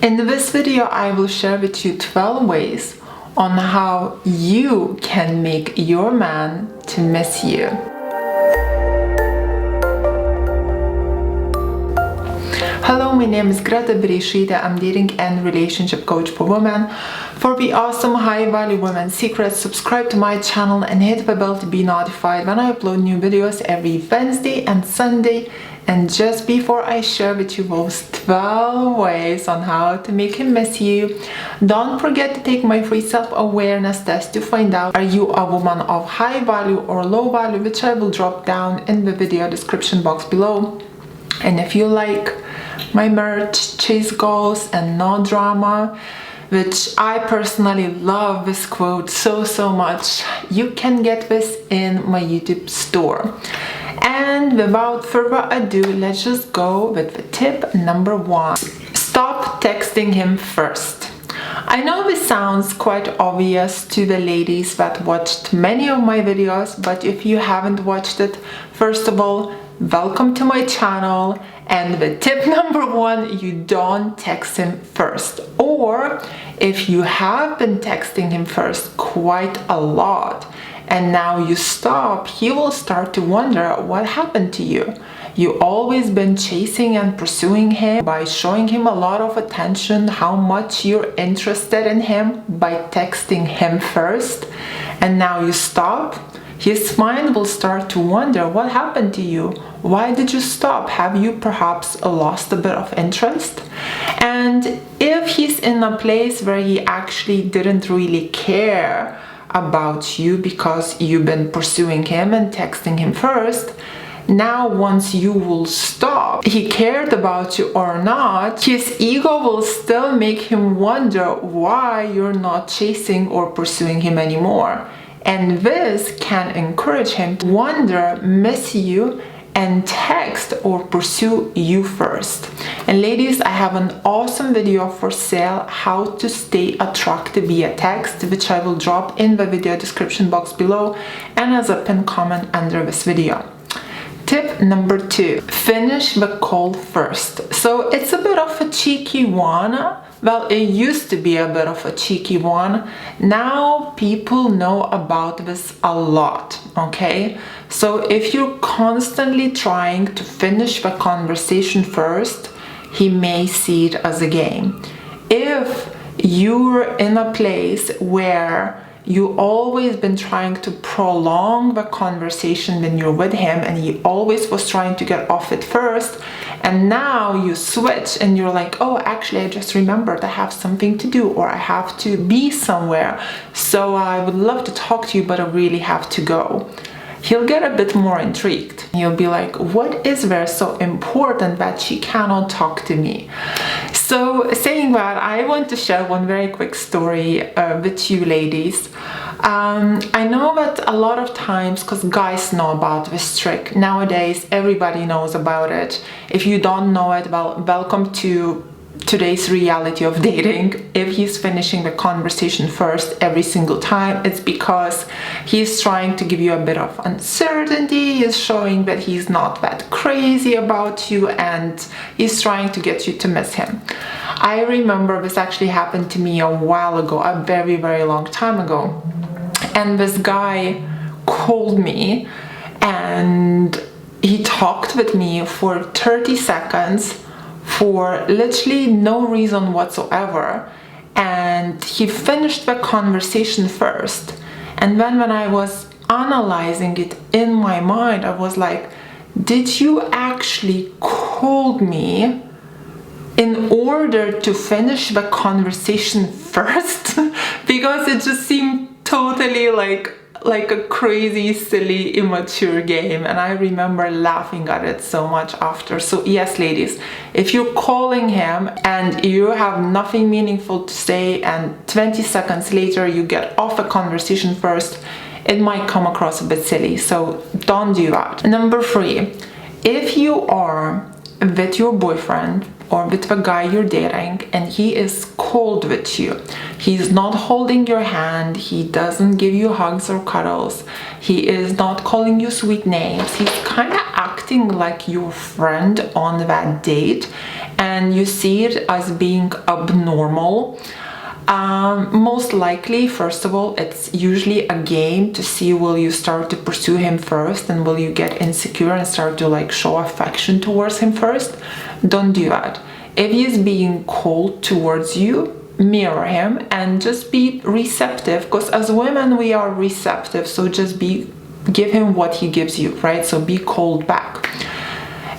In this video, I will share with you 12 ways on how you can make your man to miss you. Hello, my name is Greta Bereisaite. I'm dating and relationship coach for women. For the awesome high-value women secrets, subscribe to my channel and hit the bell to be notified when I upload new videos every Wednesday and Sunday. And just before I share with you those 12 ways on how to make him miss you, don't forget to take my free self-awareness test to find out are you a woman of high value or low value, which I will drop down in the video description box below. And if you like my merch, chase goals and no drama, which I personally love this quote so much, you can get this in my YouTube store. And without further ado, let's just go with the tip number 1. Stop texting him first. I know this sounds quite obvious to the ladies that watched many of my videos, but if you haven't watched it, first of all, welcome to my channel. And the tip number 1, you don't text him first. Or if you have been texting him first quite a lot and now you stop, he will start to wonder what happened to you. You always been chasing and pursuing him by showing him a lot of attention, how much you're interested in him by texting him first, and now you stop. His mind will start to wonder what happened to you. Why did you stop? Have you perhaps lost a bit of interest? And if he's in a place where he actually didn't really care about you because you've been pursuing him and texting him first, now once you will stop, he cared about you or not, his ego will still make him wonder why you're not chasing or pursuing him anymore. And this can encourage him to wonder, miss you, and text or pursue you first. And ladies, I have an awesome video for sale, how to stay attractive via text, which I will drop in the video description box below and as a pinned comment under this video. Tip number 2, finish the call first. So it's a bit of a cheeky one. Well, it used to be a bit of a cheeky one. Now people know about this a lot, okay? So if you're constantly trying to finish the conversation first, he may see it as a game. If you're in a place where you always been trying to prolong the conversation when you're with him and he always was trying to get off it first, and now you switch and you're like, oh, actually I just remembered I have something to do or I have to be somewhere, so I would love to talk to you but I really have to go. He'll get a bit more intrigued. He'll be like, what is there so important that she cannot talk to me? So saying that, I want to share one very quick story with you ladies. I know that a lot of times, because guys know about this trick, nowadays everybody knows about it. If you don't know it, well, welcome to today's reality of dating. If he's finishing the conversation first every single time, it's because he's trying to give you a bit of uncertainty. He's showing that he's not that crazy about you and he's trying to get you to miss him. I remember this actually happened to me a while ago, a very long time ago. And this guy called me and he talked with me for 30 seconds for literally no reason whatsoever, and he finished the conversation first. And then when I was analyzing it in my mind, I was like, did you actually call me in order to finish the conversation first? Because it just seemed totally like a crazy, silly, immature game, and I remember laughing at it so much after. So yes, ladies, if you're calling him and you have nothing meaningful to say and 20 seconds later you get off a conversation first, it might come across a bit silly, so don't do that. Number 3, if you are with your boyfriend or with the guy you're dating and he is cold with you, he's not holding your hand, he doesn't give you hugs or cuddles, he is not calling you sweet names, he's kind of acting like your friend on that date, and you see it as being abnormal, most likely, first of all, it's usually a game to see, will you start to pursue him first, and will you get insecure and start to like show affection towards him first? Don't do that. If he's being cold towards you, mirror him and just be receptive, because as women we are receptive, so just give him what he gives you, right? So be cold back.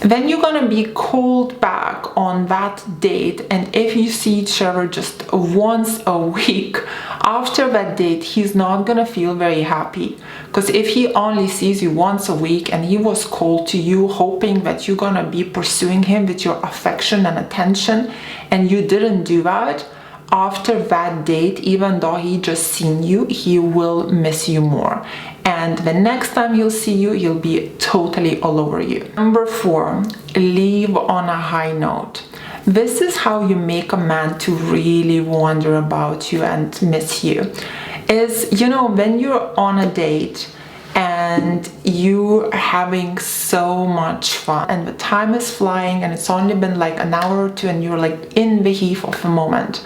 Then you're gonna be cold back on that date, and if you see each other just once a week, after that date he's not gonna feel very happy, because if he only sees you once a week and he was cold to you, hoping that you're gonna be pursuing him with your affection and attention, and you didn't do that, after that date, even though he just seen you, he will miss you more, and the next time he'll see you, he'll be totally all over you. Number 4, leave on a high note. This is how you make a man to really wonder about you and miss you. Is, you know, when you're on a date and you're having so much fun and the time is flying and it's only been like an hour or two and you're like in the heat of the moment,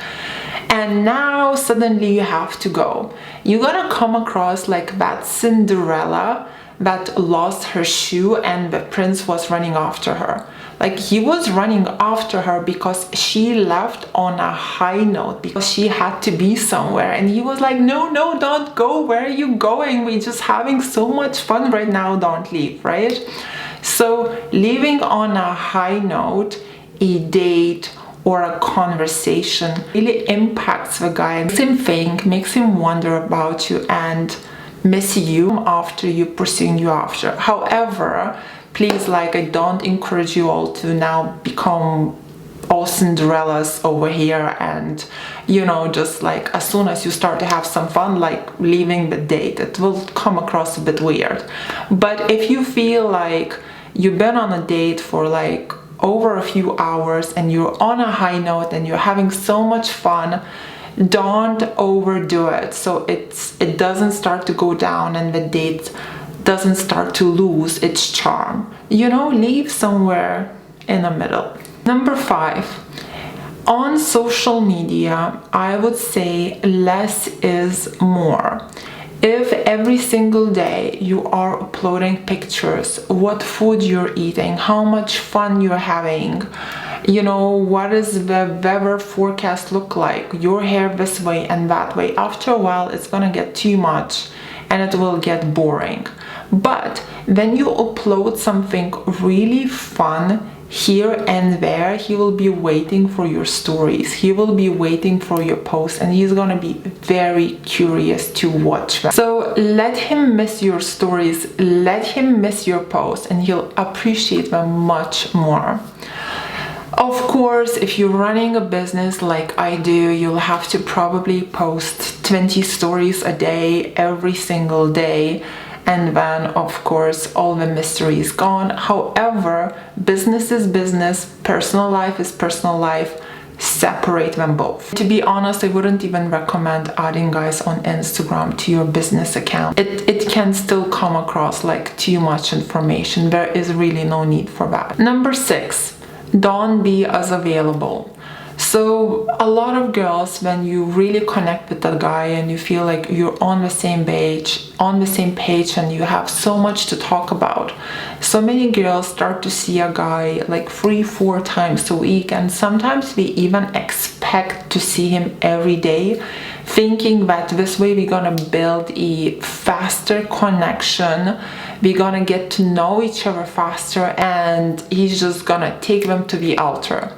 and now suddenly you have to go. You're gonna come across like that Cinderella that lost her shoe and the prince was running after her. Like, he was running after her because she left on a high note, because she had to be somewhere, and he was like, no, don't go, where are you going? We're just having so much fun right now, don't leave, right? So leaving on a high note, a date or a conversation, really impacts the guy, makes him think, makes him wonder about you and miss you after you pursuing you after. However, please, like, I don't encourage you all to now become all Cinderellas over here and, you know, just like as soon as you start to have some fun, like leaving the date, it will come across a bit weird. But if you feel like you've been on a date for like over a few hours and you're on a high note and you're having so much fun, don't overdo it, so it doesn't start to go down and the date doesn't start to lose its charm. You know, leave somewhere in the middle. Number 5, on social media, I would say less is more. If every single day you are uploading pictures, what food you're eating, how much fun you're having, you know, what does the weather forecast look like, your hair this way and that way, after a while it's gonna get too much and it will get boring. But when you upload something really fun here and there, he will be waiting for your stories, he will be waiting for your posts, and he's gonna be very curious to watch them. So let him miss your stories, let him miss your posts, and he'll appreciate them much more. Of course, if you're running a business like I do, you'll have to probably post 20 stories a day, every single day, and then of course all the mystery is gone. However, business is business, personal life is personal life. Separate them both. To be honest, I wouldn't even recommend adding guys on Instagram to your business account. It can still come across like too much information. There is really no need for that. Number 6, don't be as available. So a lot of girls, when you really connect with a guy and you feel like you're on the same page and you have so much to talk about, so many girls start to see a guy like 3-4 times a week, and sometimes we even expect to see him every day, thinking that this way we're gonna build a faster connection, we're gonna get to know each other faster, and he's just gonna take them to the altar.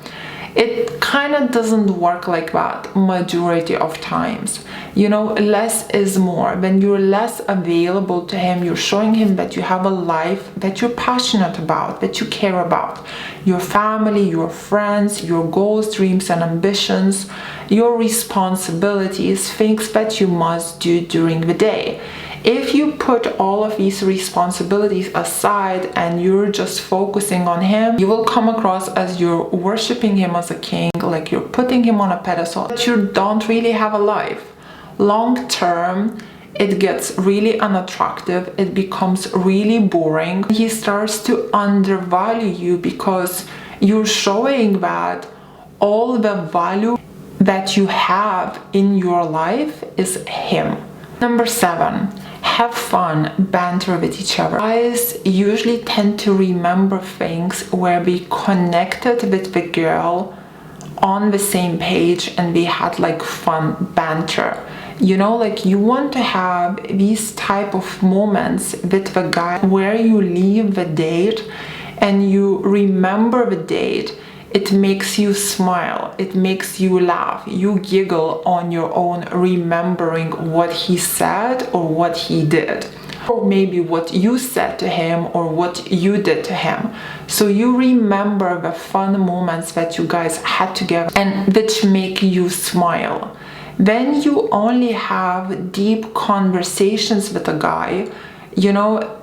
It kind of doesn't work like that majority of times. You know, less is more. When you're less available to him, you're showing him that you have a life that you're passionate about, that you care about. Your family, your friends, your goals, dreams and ambitions, your responsibilities, things that you must do during the day. If you put all of these responsibilities aside and you're just focusing on him, you will come across as you're worshiping him as a king, like you're putting him on a pedestal, but you don't really have a life. Long term, it gets really unattractive, it becomes really boring. He starts to undervalue you because You're showing that all the value that you have in your life is him. Number 7, have fun, banter with each other. Guys usually tend to remember things where we connected with the girl on the same page and we had like fun banter. You know, like you want to have these type of moments with the guy where you leave the date and you remember the date. It makes you smile, it makes you laugh, you giggle on your own, remembering what he said or what he did, or maybe what you said to him or what you did to him. So you remember the fun moments that you guys had together and which make you smile. When you only have deep conversations with a guy, you know,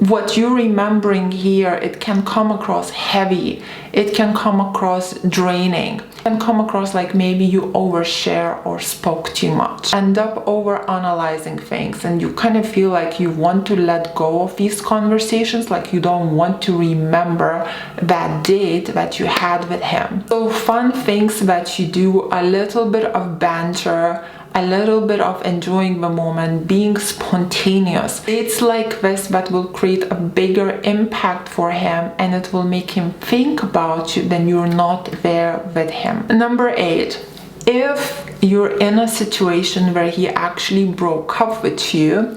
what you're remembering here, it can come across heavy, it can come across draining, it can come across like maybe you overshare or spoke too much. End up over analyzing things and you kind of feel like you want to let go of these conversations, like you don't want to remember that date that you had with him. So fun things that you do, a little bit of banter, a little bit of enjoying the moment, being spontaneous. It's like this that will create a bigger impact for him and it will make him think about you when you're not there with him. Number 8, if you're in a situation where he actually broke up with you,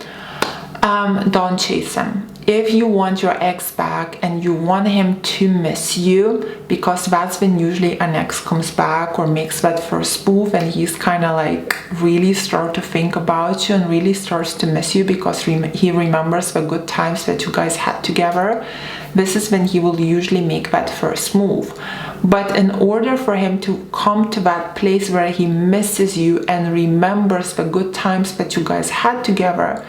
don't chase him. If you want your ex back and you want him to miss you, because that's when usually an ex comes back or makes that first move and he's kind of like really start to think about you and really starts to miss you because he remembers the good times that you guys had together, this is when he will usually make that first move. But in order for him to come to that place where he misses you and remembers the good times that you guys had together,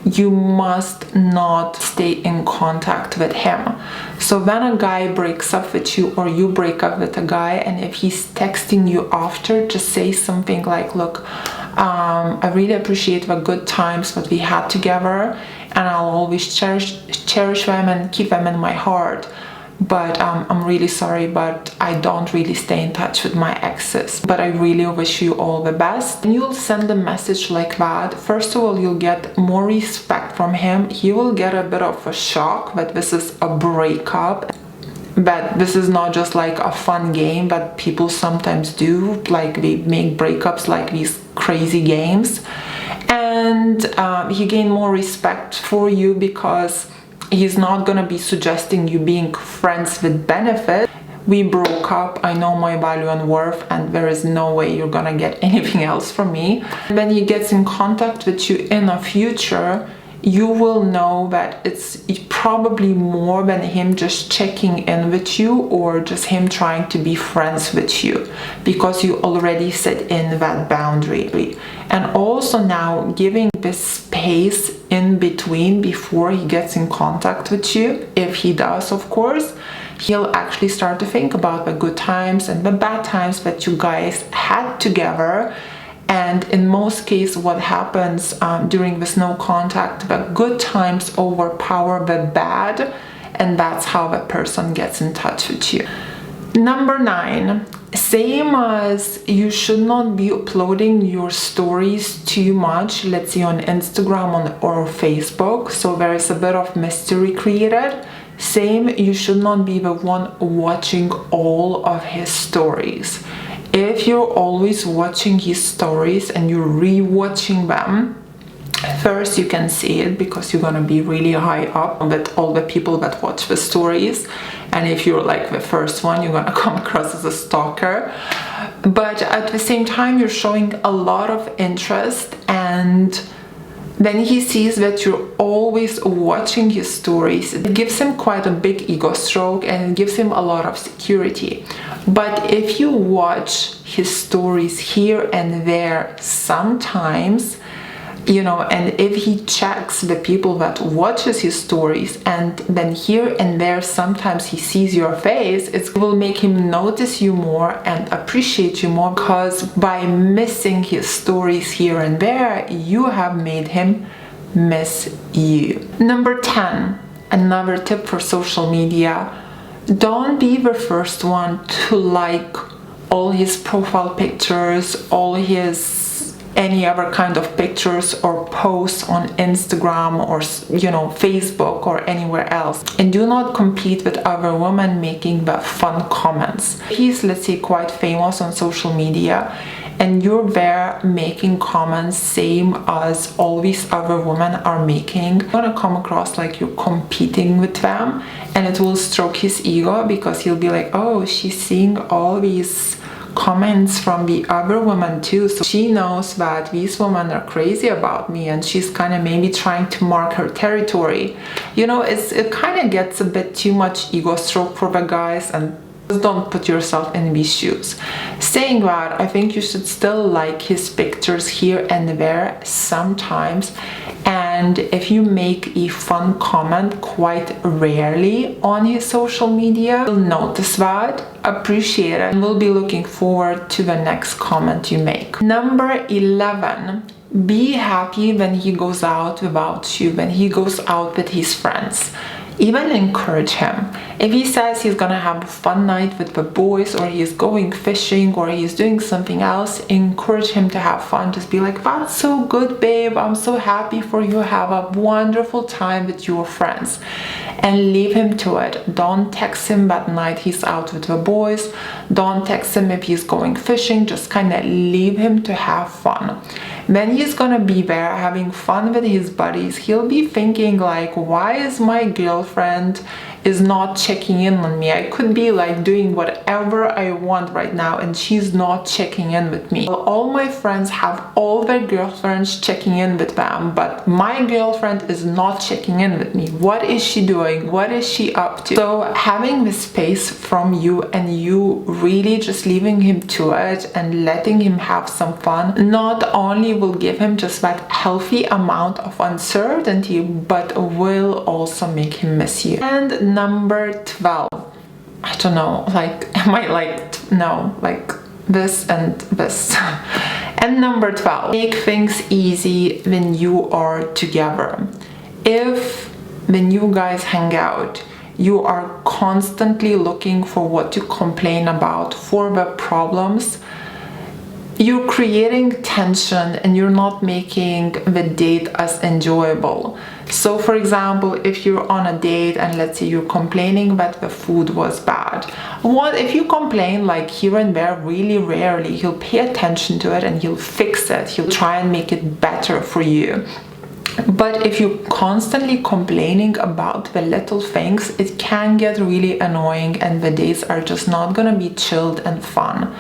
you must not stay in contact with him. So when a guy breaks up with you or you break up with a guy, and if he's texting you after, just say something like, look, I really appreciate the good times that we had together and I'll always cherish them and keep them in my heart. But I'm really sorry, but I don't really stay in touch with my exes. But I really wish you all the best. And you'll send a message like that. First of all, you'll get more respect from him. He will get a bit of a shock that this is a breakup. But this is not just like a fun game that people sometimes do. Like they make breakups like these crazy games. And he gained more respect for you because he's not gonna be suggesting you being friends with benefit. We broke up, I know my value and worth, and there is no way you're gonna get anything else from me. When he gets in contact with you in the future, you will know that it's probably more than him just checking in with you or just him trying to be friends with you, because you already set in that boundary. And also now giving this space in between before he gets in contact with you, if he does, of course, he'll actually start to think about the good times and the bad times that you guys had together. And in most cases, what happens during this no contact, the good times overpower the bad, and that's how the person gets in touch with you. Number 9, same as you should not be uploading your stories too much, let's say on Instagram or Facebook, so there is a bit of mystery created. Same, you should not be the one watching all of his stories. If you're always watching his stories and you're re-watching them, first you can see it because you're gonna be really high up with all the people that watch the stories, and if you're like the first one, you're gonna come across as a stalker. But at the same time, you're showing a lot of interest, and then he sees that you're always watching his stories. It gives him quite a big ego stroke and it gives him a lot of security. But if you watch his stories here and there sometimes, you know, and if he checks the people that watches his stories and then here and there sometimes he sees your face, it will make him notice you more and appreciate you more, because by missing his stories here and there, you have made him miss you. Number 10, another tip for social media: don't be the first one to like all his profile pictures, all his any other kind of pictures or posts on Instagram or Facebook or anywhere else. And do not compete with other women making the fun comments. He's, let's say, quite famous on social media, and you're there making comments same as all these other women are making. You're gonna come across like you're competing with them, and it will stroke his ego because he'll be like, oh, she's seeing all these comments from the other woman too, so she knows that these women are crazy about me, and she's kind of maybe trying to mark her territory. It kind of gets a bit too much ego stroke for the guys, and just don't put yourself in these shoes. Saying that, I think you should still like his pictures here and there sometimes, and if you make a fun comment quite rarely on his social media, you'll notice that, appreciate it, and we'll be looking forward to the next comment you make. Number 11. Be happy when he goes out without you, when he goes out with his friends. Even encourage him. If he says he's gonna have a fun night with the boys, or he's going fishing, or he's doing something else, encourage him to have fun. Just be like, that's so good, babe, I'm so happy for you, have a wonderful time with your friends, and leave him to it. Don't text him that night he's out with the boys, don't text him if he's going fishing, just kind of leave him to have fun. When he's gonna be there having fun with his buddies, he'll be thinking like, why is my girlfriend is not checking in on me? I could be like doing whatever I want right now, and she's not checking in with me. All my friends have all their girlfriends checking in with them, but my girlfriend is not checking in with me. What is she doing? What is she up to? So having the space from you, and you really just leaving him to it and letting him have some fun, not only will give him just that healthy amount of uncertainty, but will also make him miss you. And number 12, I don't know, like, am I like, no, like this and this. And number 12, make things easy when you are together. If when you guys hang out, you are constantly looking for what to complain about, for the problems, you're creating tension and you're not making the date as enjoyable. So for example, if you're on a date and let's say you're complaining that the food was bad, if you complain like here and there really rarely, he'll pay attention to it and he'll fix it. He'll try and make it better for you. But if you're constantly complaining about the little things, it can get really annoying, and the dates are just not gonna be chilled and fun.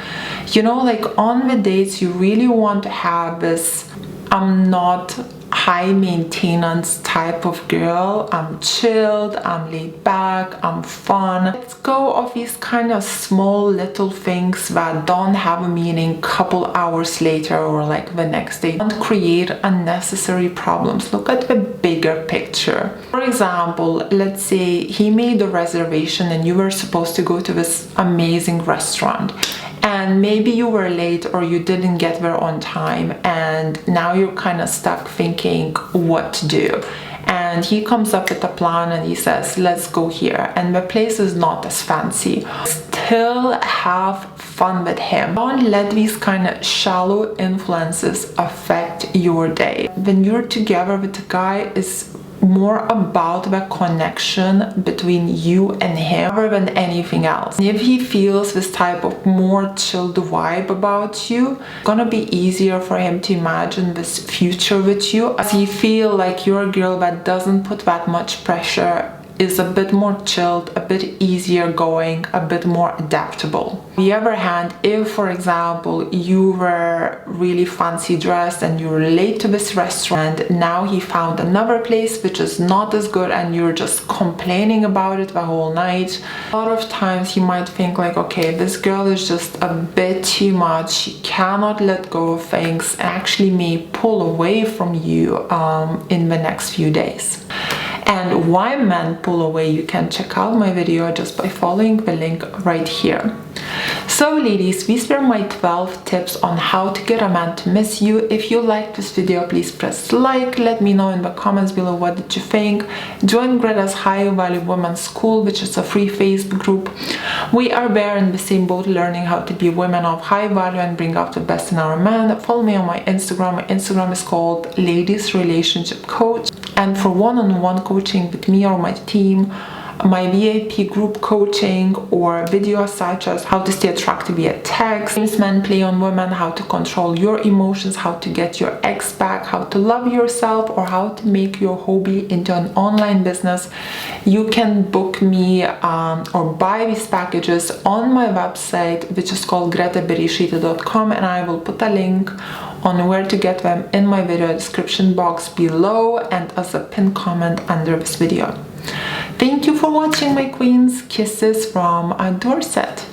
Like on the dates, you really want to have this, I'm not high maintenance type of girl. I'm chilled, I'm laid back, I'm fun. Let's go of these kind of small little things that don't have a meaning couple hours later or like the next day. Don't create unnecessary problems. Look at the bigger picture. For example, let's say he made a reservation and you were supposed to go to this amazing restaurant, and maybe you were late or you didn't get there on time, and now you're kind of stuck thinking what to do. And he comes up with a plan and he says, let's go here, and the place is not as fancy. Still have fun with him. Don't let these kind of shallow influences affect your day. When you're together with a guy, it's more about the connection between you and him rather than anything else. And if he feels this type of more chilled vibe about you, it's gonna be easier for him to imagine this future with you, as he feel like you're a girl that doesn't put that much pressure, is a bit more chilled, a bit easier going, a bit more adaptable. On the other hand, if for example you were really fancy dressed and you were late to this restaurant, now he found another place which is not as good and you're just complaining about it the whole night, a lot of times he might think like, okay, this girl is just a bit too much, she cannot let go of things, and actually may pull away from you in the next few days. And why men pull away, you can check out my video just by following the link right here. So ladies, these were my 12 tips on how to get a man to miss you. If you liked this video, please press like. Let me know in the comments below what did you think. Join Greta's High Value Women's School, which is a free Facebook group. We are there in the same boat, learning how to be women of high value and bring out the best in our men. Follow me on my Instagram. My Instagram is called Ladies Relationship Coach. And for one-on-one coaching with me or my team, my VIP group coaching, or videos such as how to stay attractive via text, men play on women, how to control your emotions, how to get your ex back, how to love yourself, or how to make your hobby into an online business, you can book me or buy these packages on my website, which is called gretabereisaite.com, and I will put a link on where to get them in my video description box below and as a pinned comment under this video. Thank you for watching, my queens. Kisses from Dorset.